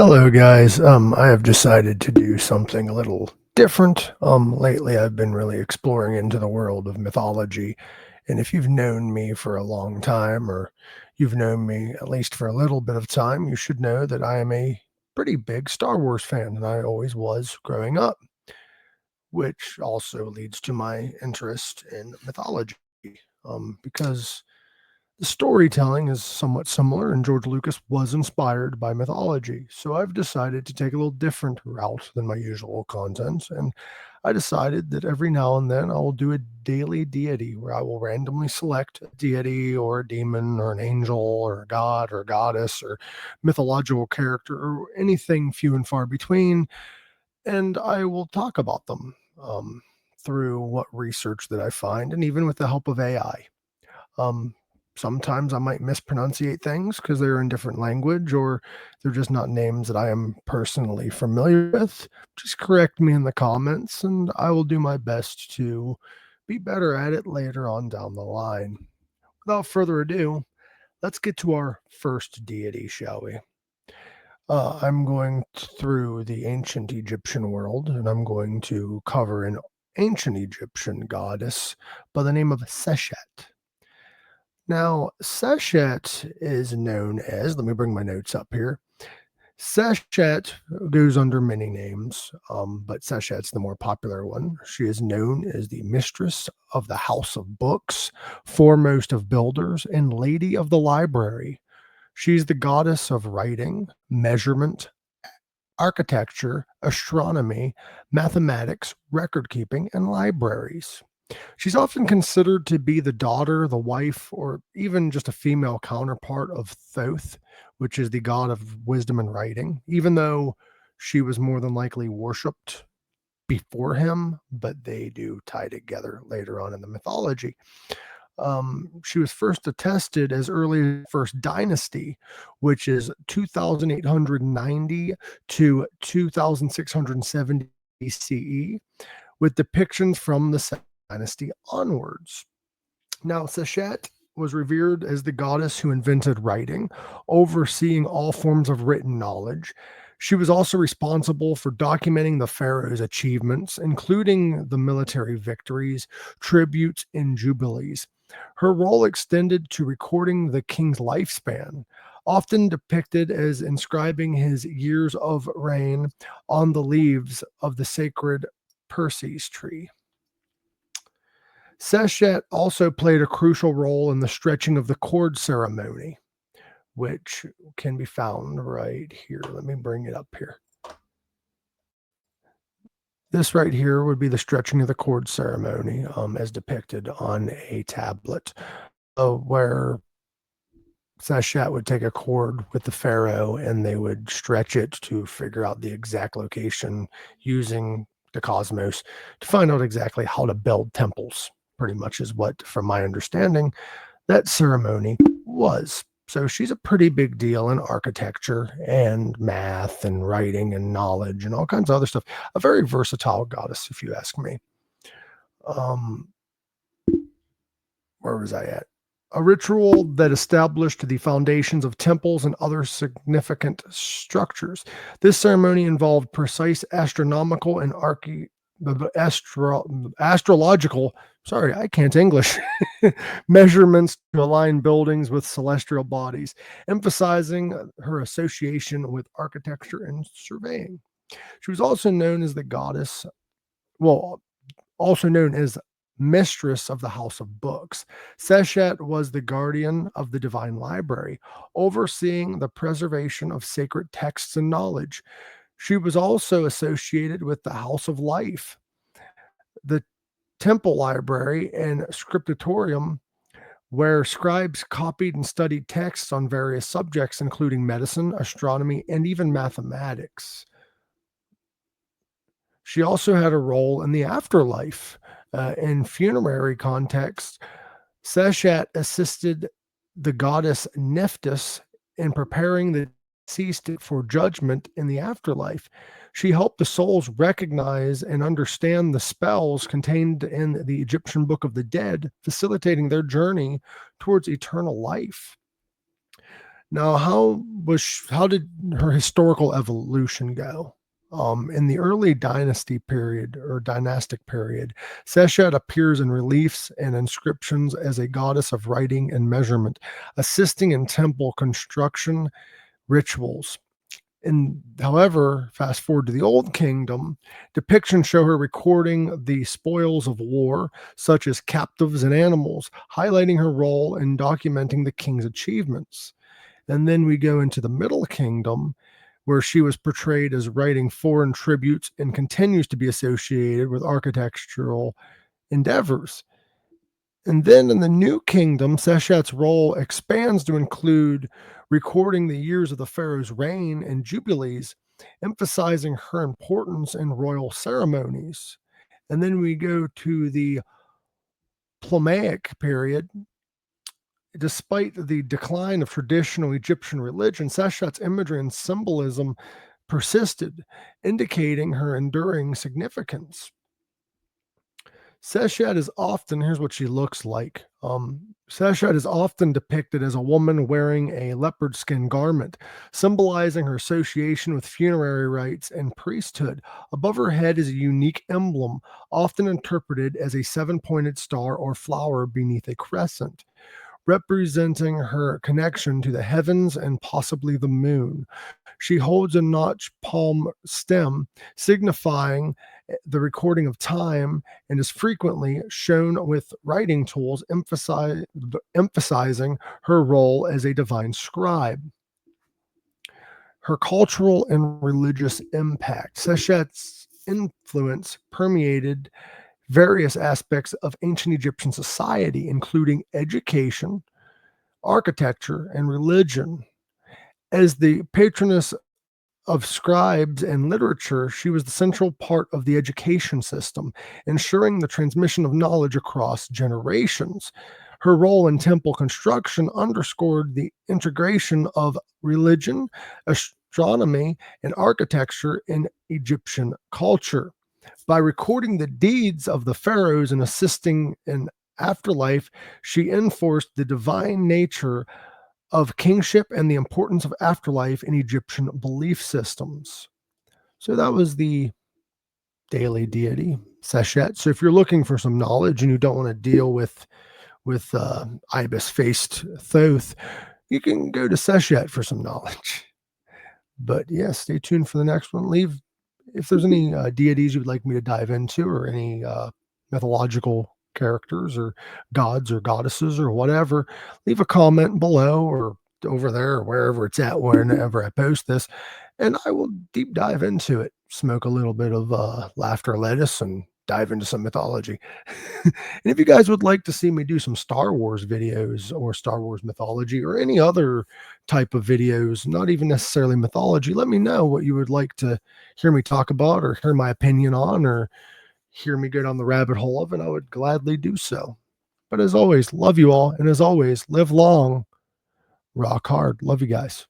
Hello, guys. I have decided to do something a little different. Lately I've been really exploring into the world of mythology. And if you've known me for a long time, or you've known me at least for a little bit of time, you should know that I am a pretty big Star Wars fan, and I always was growing up, which also leads to my interest in mythology. Because the storytelling is somewhat similar, and George Lucas was inspired by mythology. So I've decided to take a little different route than my usual content. And I decided that every now and then I will do a daily deity where I will randomly select a deity or a demon or an angel or a god or a goddess or mythological character or anything few and far between. And I will talk about them through what research that I find, and even with the help of AI. Um, Sometimes I might mispronunciate things because they're in different language or they're just not names that I am personally familiar with. Just correct me in the comments and I will do my best to be better at it later on down the line. Without further ado, let's get to our first deity, shall we? I'm going through the ancient Egyptian world and I'm going to cover an ancient Egyptian goddess by the name of Seshat. Now, Seshat is known as, let me bring my notes up here. Seshat goes under many names, but Seshat's the more popular one. She is known as the mistress of the house of books, foremost of builders, and lady of the library. She's the goddess of writing, measurement, architecture, astronomy, mathematics, record keeping, and libraries. She's often considered to be the daughter, the wife, or even just a female counterpart of Thoth, which is the god of wisdom and writing, even though she was more than likely worshipped before him, but they do tie together later on in the mythology. She was first attested as early as first dynasty, which is 2890 to 2670 BCE, with depictions from the Second Dynasty onwards. Now, Seshat was revered as the goddess who invented writing, overseeing all forms of written knowledge. She was also responsible for documenting the pharaoh's achievements, including the military victories, tributes, and jubilees. Her role extended to recording the king's lifespan, often depicted as inscribing his years of reign on the leaves of the sacred Perses tree. Seshat also played a crucial role in the stretching of the cord ceremony, which can be found right here. Let me bring it up here. This right here would be the stretching of the cord ceremony, as depicted on a tablet, where Seshat would take a cord with the pharaoh and they would stretch it to figure out the exact location using the cosmos to find out exactly how to build temples, pretty much is what, from my understanding, that ceremony was. So she's a pretty big deal in architecture and math and writing and knowledge and all kinds of other stuff. A very versatile goddess, if you ask me. Um, where was I at? A ritual that established the foundations of temples and other significant structures. This ceremony involved precise astronomical and astrological, sorry, I can't English, measurements to align buildings with celestial bodies, emphasizing her association with architecture and surveying. She was also known as the goddess, well, also known as mistress of the house of books. Seshat was the guardian of the divine library, overseeing the preservation of sacred texts and knowledge. She was also associated with the house of life, the temple library, and scriptorium, where scribes copied and studied texts on various subjects, including medicine, astronomy, and even mathematics. She also had a role in the afterlife. In funerary context, Seshat assisted the goddess Nephthys in preparing the deceased for judgment in the afterlife. She helped the souls recognize and understand the spells contained in the Egyptian Book of the Dead, facilitating their journey towards eternal life. Now, how did her historical evolution go? In the early dynastic period, Seshat appears in reliefs and inscriptions as a goddess of writing and measurement, assisting in temple construction rituals. And however, fast forward to the Old Kingdom, depictions show her recording the spoils of war, such as captives and animals, highlighting her role in documenting the king's achievements. And then we go into the Middle Kingdom, where she was portrayed as writing foreign tributes and continues to be associated with architectural endeavors. And then in the New Kingdom, Seshat's role expands to include recording the years of the pharaoh's reign and jubilees, emphasizing her importance in royal ceremonies. And then we go to the Ptolemaic period. Despite the decline of traditional Egyptian religion, Seshat's imagery and symbolism persisted, indicating her enduring significance. Seshat is often, here's what she looks like. Seshat is often depicted as a woman wearing a leopard skin garment, symbolizing her association with funerary rites and priesthood. Above her head is a unique emblem, often interpreted as a seven-pointed star or flower beneath a crescent, representing her connection to the heavens and possibly the moon. She holds a notched palm stem, signifying the recording of time, and is frequently shown with writing tools, emphasizing her role as a divine scribe. Her cultural and religious impact. Seshat's influence permeated various aspects of ancient Egyptian society, including education, architecture, and religion. As the patroness of scribes and literature, she was the central part of the education system, ensuring the transmission of knowledge across generations. Her role in temple construction underscored the integration of religion, astronomy, and architecture in Egyptian culture. By recording the deeds of the pharaohs and assisting in afterlife, she enforced the divine nature of kingship and the importance of afterlife in Egyptian belief systems. So that was the daily deity, Seshet. So if you're looking for some knowledge and you don't want to deal with ibis-faced Thoth, you can go to Seshet for some knowledge. But yeah, stay tuned for the next one. Leave if there's any deities you would like me to dive into, or any mythological characters or gods or goddesses or whatever, leave a comment below or over there or wherever it's at whenever I post this, and I will deep dive into it, smoke a little bit of laughter lettuce, and dive into some mythology. And if you guys would like to see me do some Star Wars videos or Star Wars mythology or any other type of videos, not even necessarily mythology, let me know what you would like to hear me talk about or hear my opinion on or hear me go down the rabbit hole of, and I would gladly do so. But as always, love you all. And as always, live long, rock hard. Love you guys.